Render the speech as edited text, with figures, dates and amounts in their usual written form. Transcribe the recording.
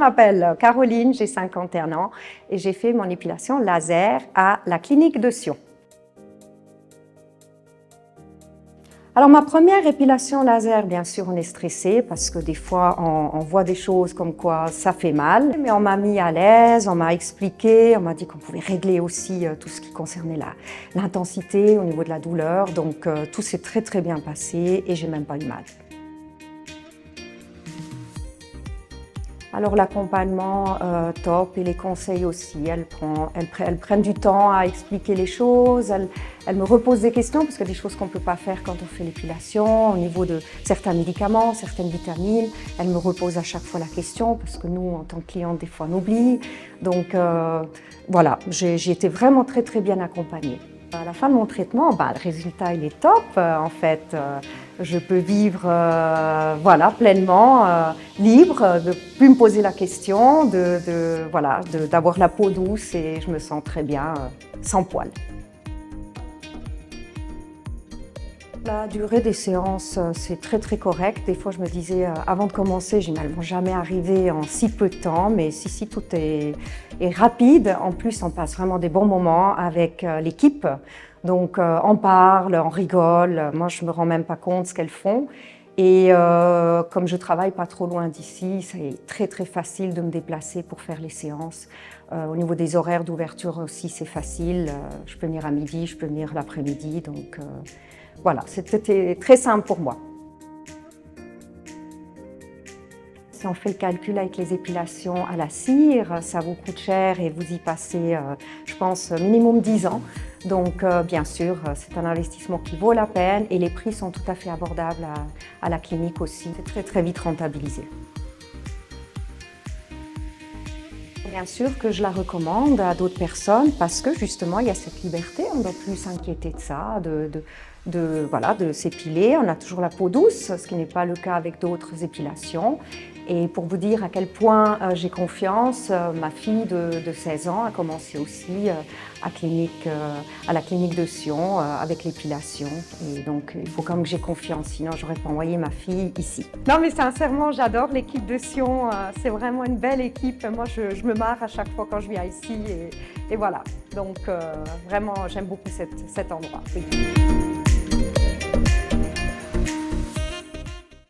m'appelle Caroline, j'ai 51 ans et j'ai fait mon épilation laser à la clinique de Sion. Alors ma première épilation laser, bien sûr, on est stressé parce que des fois on voit des choses comme quoi ça fait mal. Mais on m'a mis à l'aise, on m'a expliqué, on m'a dit qu'on pouvait régler aussi tout ce qui concernait l'intensité au niveau de la douleur. Donc tout s'est très très bien passé et j'ai même pas eu mal. Alors l'accompagnement top et les conseils aussi, elles prennent du temps à expliquer les choses, elles me reposent des questions parce qu'il y a des choses qu'on ne peut pas faire quand on fait l'épilation, au niveau de certains médicaments, certaines vitamines, elles me reposent à chaque fois la question parce que nous, en tant que clients, des fois on oublie. Donc voilà, j'ai été vraiment très très bien accompagnée. À la fin de mon traitement, le résultat il est top en fait. Je peux vivre voilà, pleinement, libre, de ne plus me poser la question, d'avoir la peau douce et je me sens très bien, sans poils. La durée des séances, c'est très très correct. Des fois, je me disais, avant de commencer, elles ne vont jamais arriver en si peu de temps, mais si tout est rapide. En plus, on passe vraiment des bons moments avec l'équipe. Donc, on parle, on rigole. Moi, je ne me rends même pas compte de ce qu'elles font. Et comme je travaille pas trop loin d'ici, c'est très très facile de me déplacer pour faire les séances. Au niveau des horaires d'ouverture aussi, c'est facile. Je peux venir à midi, je peux venir l'après-midi. Donc, voilà, c'était très simple pour moi. Si on fait le calcul avec les épilations à la cire, ça vous coûte cher et vous y passez, je pense, minimum 10 ans. Donc, bien sûr, c'est un investissement qui vaut la peine et les prix sont tout à fait abordables à la clinique aussi. C'est très, très vite rentabilisé. Bien sûr que je la recommande à d'autres personnes parce que justement il y a cette liberté, on ne doit plus s'inquiéter de ça, de s'épiler. On a toujours la peau douce, ce qui n'est pas le cas avec d'autres épilations. Et pour vous dire à quel point j'ai confiance, ma fille de 16 ans a commencé aussi à la clinique de Sion avec l'épilation. Et donc il faut quand même que j'ai confiance, sinon je n'aurais pas envoyé ma fille ici. Non mais sincèrement, j'adore l'équipe de Sion, c'est vraiment une belle équipe. Moi je me marre à chaque fois quand je viens ici et voilà. Donc vraiment j'aime beaucoup cet endroit. Oui.